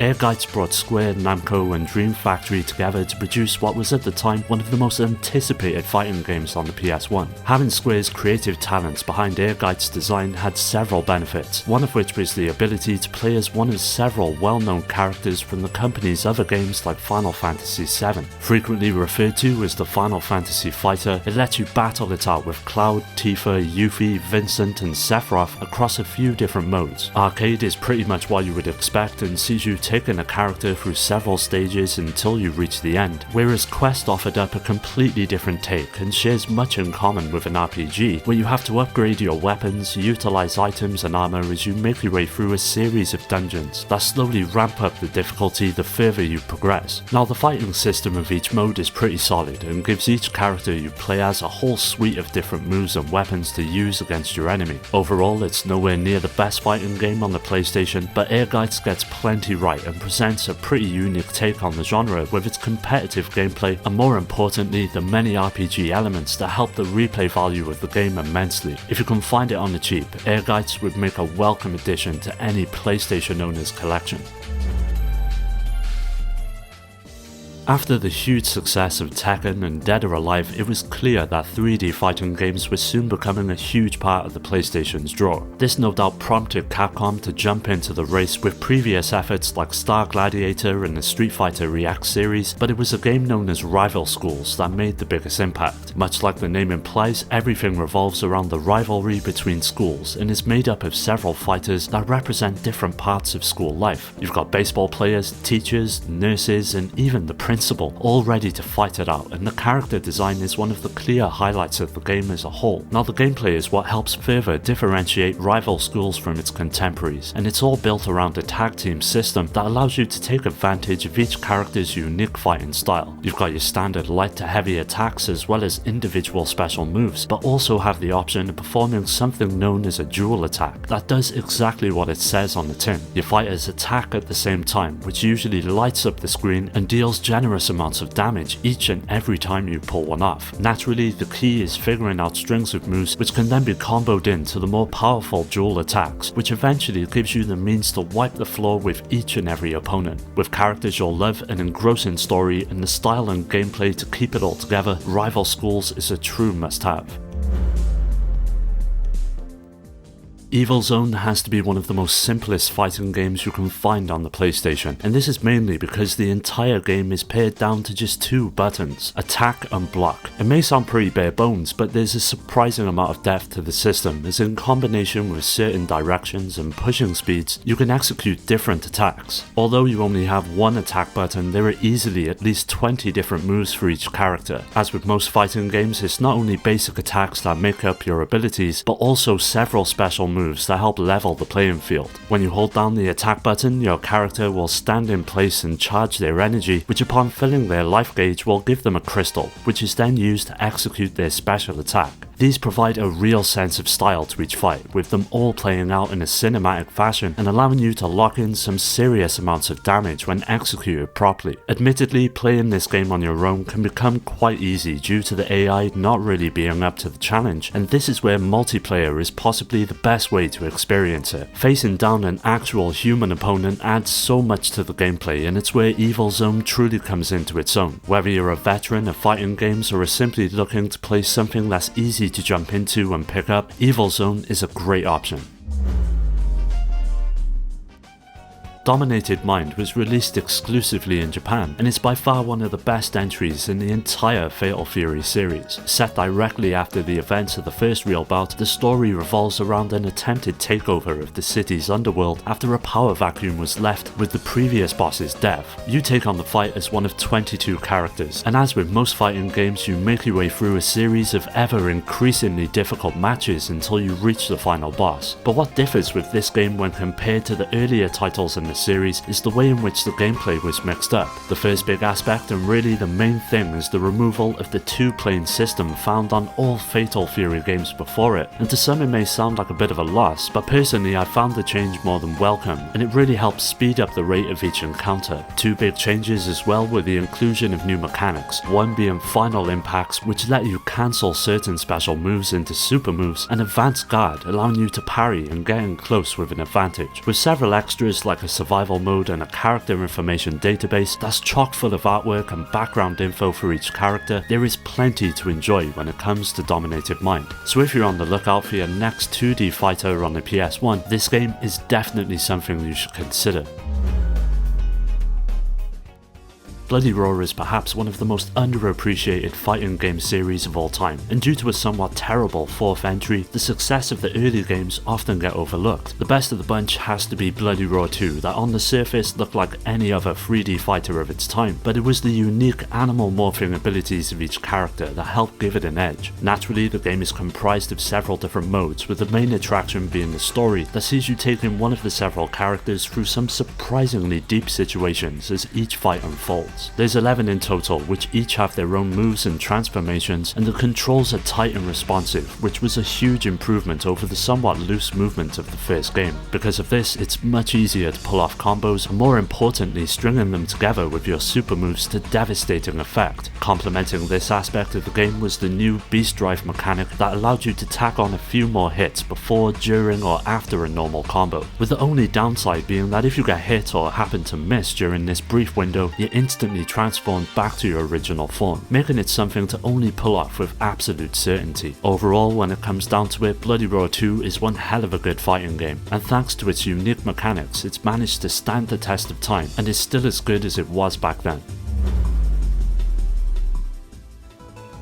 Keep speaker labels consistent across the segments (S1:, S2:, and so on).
S1: Airguides brought Square, Namco and Dream Factory together to produce what was at the time one of the most anticipated fighting games on the PS1. Having Square's creative talents behind Airguides' design had several benefits, one of which was the ability to play as one of several well-known characters from the company's other games like Final Fantasy VII. Frequently referred to as the Final Fantasy fighter, it lets you battle it out with Cloud, Tifa, Yuffie, Vincent and Sephiroth across a few different modes. Arcade is pretty much what you would expect and sees you taking a character through several stages until you reach the end, whereas Quest offered up a completely different take and shares much in common with an RPG, where you have to upgrade your weapons, utilize items and armor as you make your way through a series of dungeons that slowly ramp up the difficulty the further you progress. Now the fighting system of each mode is pretty solid and gives each character you play as a whole suite of different moves and weapons to use against your enemy. Overall, it's nowhere near the best fighting game on the PlayStation, but Airguides gets plenty right and presents a pretty unique take on the genre with its competitive gameplay and, more importantly, the many RPG elements that help the replay value of the game immensely. If you can find it on the cheap, Airguides would make a welcome addition to any PlayStation owner's collection. After the huge success of Tekken and Dead or Alive, it was clear that 3D fighting games were soon becoming a huge part of the PlayStation's draw. This no doubt prompted Capcom to jump into the race with previous efforts like Star Gladiator and the Street Fighter React series, but it was a game known as Rival Schools that made the biggest impact. Much like the name implies, everything revolves around the rivalry between schools and is made up of several fighters that represent different parts of school life. You've got baseball players, teachers, nurses, and even the principal, all ready to fight it out, and the character design is one of the clear highlights of the game as a whole. Now the gameplay is what helps further differentiate Rival Schools from its contemporaries, and it's all built around a tag team system that allows you to take advantage of each character's unique fighting style. You've got your standard light to heavy attacks as well as individual special moves, but also have the option of performing something known as a dual attack that does exactly what it says on the tin. Your fighters attack at the same time, which usually lights up the screen and deals generous amounts of damage each and every time you pull one off. Naturally, the key is figuring out strings of moves which can then be comboed into the more powerful dual attacks, which eventually gives you the means to wipe the floor with each and every opponent. With characters you'll love, an engrossing story, and the style and gameplay to keep it all together, Rival Schools is a true must-have. Evil Zone has to be one of the most simplest fighting games you can find on the PlayStation, and this is mainly because the entire game is pared down to just two buttons, attack and block. It may sound pretty bare bones, but there's a surprising amount of depth to the system, as in combination with certain directions and pushing speeds, you can execute different attacks. Although you only have one attack button, there are easily at least 20 different moves for each character. As with most fighting games, it's not only basic attacks that make up your abilities, but also several special moves that help level the playing field. When you hold down the attack button, your character will stand in place and charge their energy, which upon filling their life gauge will give them a crystal, which is then used to execute their special attack. These provide a real sense of style to each fight, with them all playing out in a cinematic fashion and allowing you to lock in some serious amounts of damage when executed properly. Admittedly, playing this game on your own can become quite easy due to the AI not really being up to the challenge, and this is where multiplayer is possibly the best way to experience it. Facing down an actual human opponent adds so much to the gameplay, and it's where Evil Zone truly comes into its own. Whether you're a veteran of fighting games or are simply looking to play something that's easy to jump into and pick up, Evil Zone is a great option. Dominated Mind was released exclusively in Japan and is by far one of the best entries in the entire Fatal Fury series. Set directly after the events of the first real bout, the story revolves around an attempted takeover of the city's underworld after a power vacuum was left with the previous boss's death. You take on the fight as one of 22 characters, and as with most fighting games, you make your way through a series of ever increasingly difficult matches until you reach the final boss. But what differs with this game when compared to the earlier titles in the series is the way in which the gameplay was mixed up. The first big aspect, and really the main thing, is the removal of the two-plane system found on all Fatal Fury games before it, and to some it may sound like a bit of a loss, but personally I found the change more than welcome, and it really helps speed up the rate of each encounter. Two big changes as well were the inclusion of new mechanics, one being final impacts, which let you cancel certain special moves into super moves, and advanced guard, allowing you to parry and get in close with an advantage, with several extras like a survival mode and a character information database that's chock full of artwork and background info for each character, there is plenty to enjoy when it comes to Dominated Mind. So if you're on the lookout for your next 2D fighter on the PS1, this game is definitely something you should consider. Bloody Roar is perhaps one of the most underappreciated fighting game series of all time, and due to a somewhat terrible 4th entry, the success of the early games often get overlooked. The best of the bunch has to be Bloody Roar 2, that on the surface looked like any other 3D fighter of its time, but it was the unique animal morphing abilities of each character that helped give it an edge. Naturally, the game is comprised of several different modes, with the main attraction being the story that sees you taking one of the several characters through some surprisingly deep situations as each fight unfolds. There's 11 in total, which each have their own moves and transformations, and the controls are tight and responsive, which was a huge improvement over the somewhat loose movement of the first game. Because of this, it's much easier to pull off combos, and more importantly, stringing them together with your super moves to devastating effect. Complementing this aspect of the game was the new Beast Drive mechanic that allowed you to tack on a few more hits before, during, or after a normal combo, with the only downside being that if you get hit or happen to miss during this brief window, you're instantly transformed back to your original form, making it something to only pull off with absolute certainty. Overall, when it comes down to it, Bloody Roar 2 is one hell of a good fighting game, and thanks to its unique mechanics, it's managed to stand the test of time and is still as good as it was back then.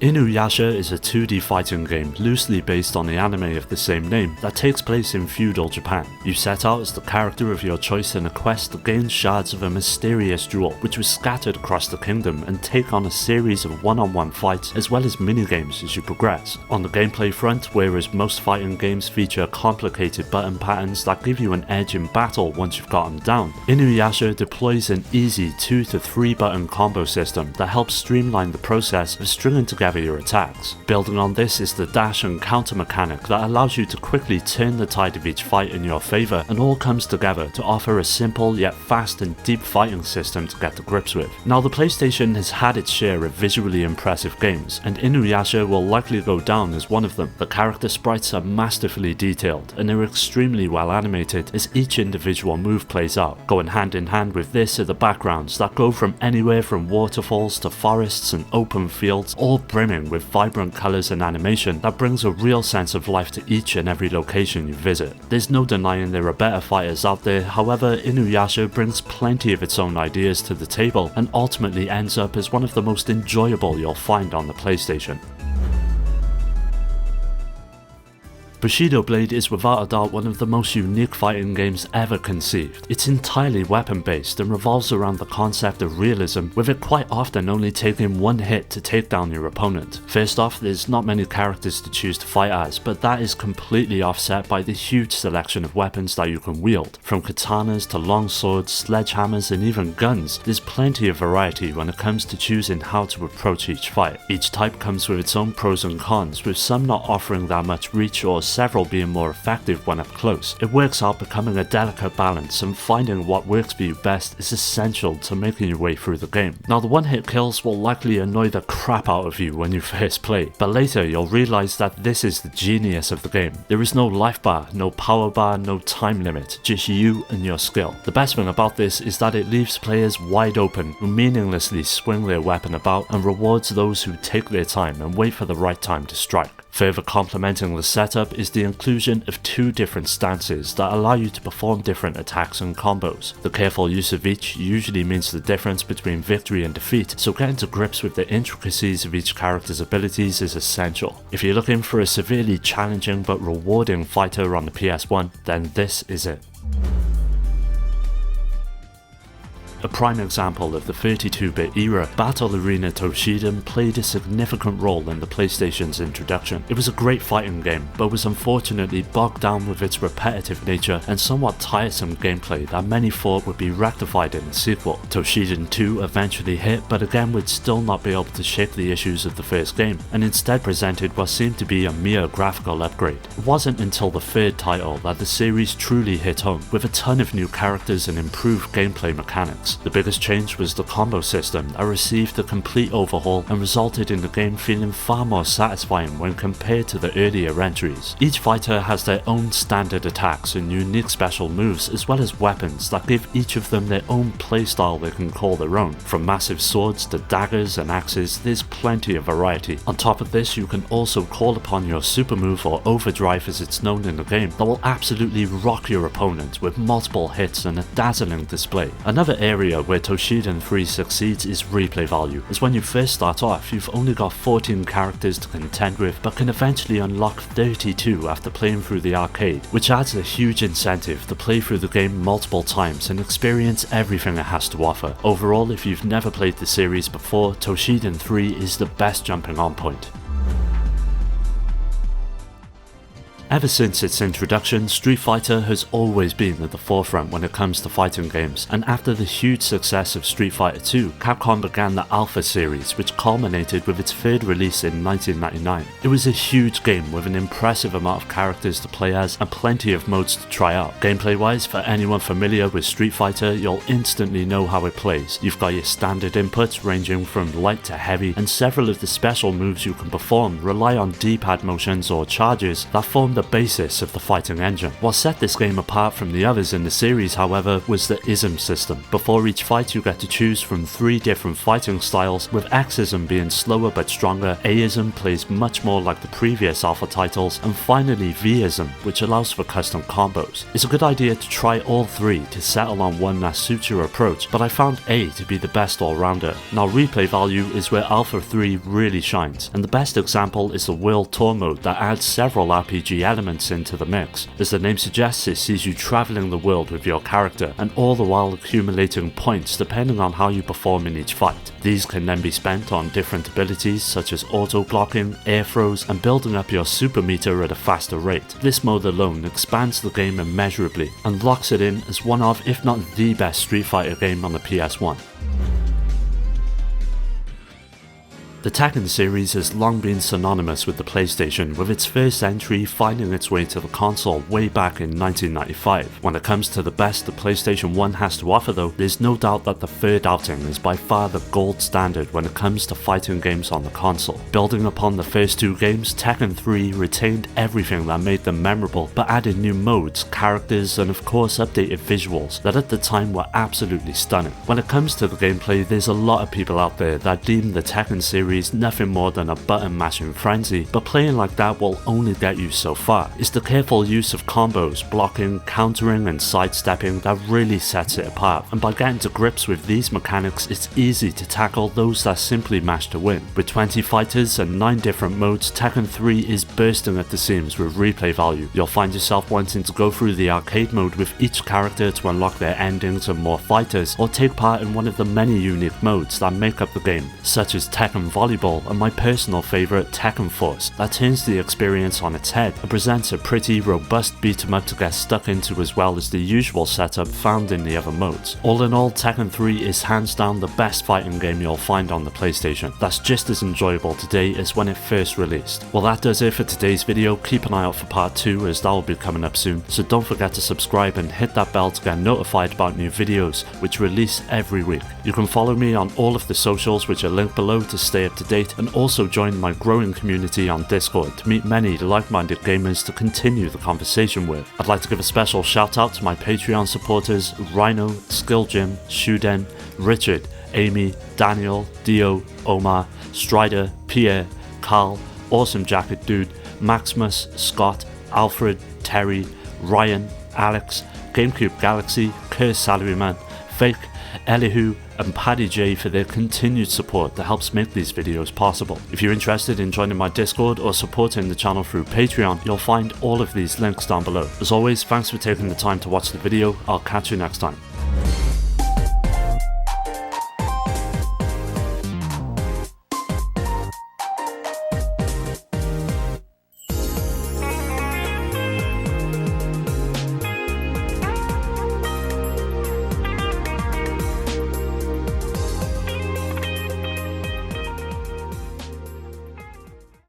S1: Inuyasha is a 2D fighting game loosely based on the anime of the same name that takes place in feudal Japan. You set out as the character of your choice in a quest to gain shards of a mysterious jewel which was scattered across the kingdom and take on a series of one-on-one fights as well as minigames as you progress. On the gameplay front, whereas most fighting games feature complicated button patterns that give you an edge in battle once you've got them down, Inuyasha deploys an easy 2 to 3 button combo system that helps streamline the process of stringing together your attacks. Building on this is the dash and counter mechanic that allows you to quickly turn the tide of each fight in your favour, and all comes together to offer a simple yet fast and deep fighting system to get to grips with. Now, the PlayStation has had its share of visually impressive games, and Inuyasha will likely go down as one of them. The character sprites are masterfully detailed and they're extremely well animated as each individual move plays out. Going hand in hand with this are the backgrounds that go from anywhere from waterfalls to forests and open fields, all brimming with vibrant colours and animation that brings a real sense of life to each and every location you visit. There's no denying there are better fighters out there, however, Inuyasha brings plenty of its own ideas to the table and ultimately ends up as one of the most enjoyable you'll find on the PlayStation. Bushido Blade is without a doubt one of the most unique fighting games ever conceived. It's entirely weapon based and revolves around the concept of realism, with it quite often only taking one hit to take down your opponent. First off, there's not many characters to choose to fight as, but that is completely offset by the huge selection of weapons that you can wield. From katanas to long swords, sledgehammers and even guns, there's plenty of variety when it comes to choosing how to approach each fight. Each type comes with its own pros and cons, with some not offering that much reach or several being more effective when up close. It works out becoming a delicate balance, and finding what works for you best is essential to making your way through the game. Now, the one-hit kills will likely annoy the crap out of you when you first play, but later you'll realise that this is the genius of the game. There is no life bar, no power bar, no time limit, just you and your skill. The best thing about this is that it leaves players wide open who meaninglessly swing their weapon about and rewards those who take their time and wait for the right time to strike. Further complementing the setup is the inclusion of 2 different stances that allow you to perform different attacks and combos. The careful use of each usually means the difference between victory and defeat, so getting to grips with the intricacies of each character's abilities is essential. If you're looking for a severely challenging but rewarding fighter on the PS1, then this is it. A prime example of the 32-bit era, Battle Arena Toshinden played a significant role in the PlayStation's introduction. It was a great fighting game, but was unfortunately bogged down with its repetitive nature and somewhat tiresome gameplay that many thought would be rectified in the sequel. Toshinden 2 eventually hit, but again would still not be able to shake the issues of the first game, and instead presented what seemed to be a mere graphical upgrade. It wasn't until the 3rd title that the series truly hit home, with a ton of new characters and improved gameplay mechanics. mechanics. The biggest change was the combo system that received a complete overhaul and resulted in the game feeling far more satisfying when compared to the earlier entries. Each fighter has their own standard attacks and unique special moves, as well as weapons that give each of them their own playstyle they can call their own. From massive swords to daggers and axes, there's plenty of variety. On top of this, you can also call upon your super move, or overdrive as it's known in the game, that will absolutely rock your opponent with multiple hits and a dazzling display. Another area where Toshiden 3 succeeds is replay value, as when you first start off, you've only got 14 characters to contend with, but can eventually unlock 32 after playing through the arcade, which adds a huge incentive to play through the game multiple times and experience everything it has to offer. Overall, if you've never played the series before, Toshiden 3 is the best jumping on point. Ever since its introduction, Street Fighter has always been at the forefront when it comes to fighting games, and after the huge success of Street Fighter 2, Capcom began the Alpha series, which culminated with its third release in 1999. It was a huge game with an impressive amount of characters to play as and plenty of modes to try out. Gameplay wise, for anyone familiar with Street Fighter, you'll instantly know how it plays. You've got your standard inputs ranging from light to heavy, and several of the special moves you can perform rely on D-pad motions or charges that form the basis of the fighting engine. What set this game apart from the others in the series, however, was the ism system. Before each fight, you get to choose from 3 different fighting styles, with X-ism being slower but stronger, A-ism plays much more like the previous Alpha titles, and finally V-ism, which allows for custom combos. It's a good idea to try all 3 to settle on one that suits your approach, but I found A to be the best all-rounder. Now, replay value is where Alpha 3 really shines, and the best example is the World Tour mode that adds several RPG elements into the mix. As the name suggests, it sees you travelling the world with your character, and all the while accumulating points depending on how you perform in each fight. These can then be spent on different abilities such as auto-blocking, air throws, and building up your super meter at a faster rate. This mode alone expands the game immeasurably and locks it in as one of, if not the best Street Fighter game on the PS1. The Tekken series has long been synonymous with the PlayStation, with its first entry finding its way to the console way back in 1995. When it comes to the best the PlayStation 1 has to offer though, there's no doubt that the third outing is by far the gold standard when it comes to fighting games on the console. Building upon the first 2 games, Tekken 3 retained everything that made them memorable, but added new modes, characters, and of course updated visuals that at the time were absolutely stunning. When it comes to the gameplay, there's a lot of people out there that deem the Tekken series nothing more than a button mashing frenzy, but playing like that will only get you so far. It's the careful use of combos, blocking, countering, and sidestepping that really sets it apart, and by getting to grips with these mechanics, it's easy to tackle those that simply mash to win. With 20 fighters and 9 different modes, Tekken 3 is bursting at the seams with replay value. You'll find yourself wanting to go through the arcade mode with each character to unlock their endings and more fighters, or take part in one of the many unique modes that make up the game, such as Tekken Volleyball and my personal favourite Tekken Force, that turns the experience on its head and presents a pretty robust beat 'em up to get stuck into, as well as the usual setup found in the other modes. All in all, Tekken 3 is hands down the best fighting game you'll find on the PlayStation. That's just as enjoyable today as when it first released. Well, that does it for today's video. Keep an eye out for part 2 as that will be coming up soon, so don't forget to subscribe and hit that bell to get notified about new videos which release every week. You can follow me on all of the socials which are linked below to stay up to date, and also join my growing community on Discord to meet many like-minded gamers to continue the conversation with. I'd like to give a special shout out to my Patreon supporters Rhino, Skill Jim, Shuden, Richard, Amy, Daniel, Dio, Omar, Strider, Pierre, Carl, Awesome Jacket Dude, Maximus, Scott, Alfred, Terry, Ryan, Alex, GameCube Galaxy, Curse Salaryman, Fake, Elihu, and Paddy J for their continued support that helps make these videos possible. If you're interested in joining my Discord or supporting the channel through Patreon, you'll find all of these links down below. As always, thanks for taking the time to watch the video. I'll catch you next time.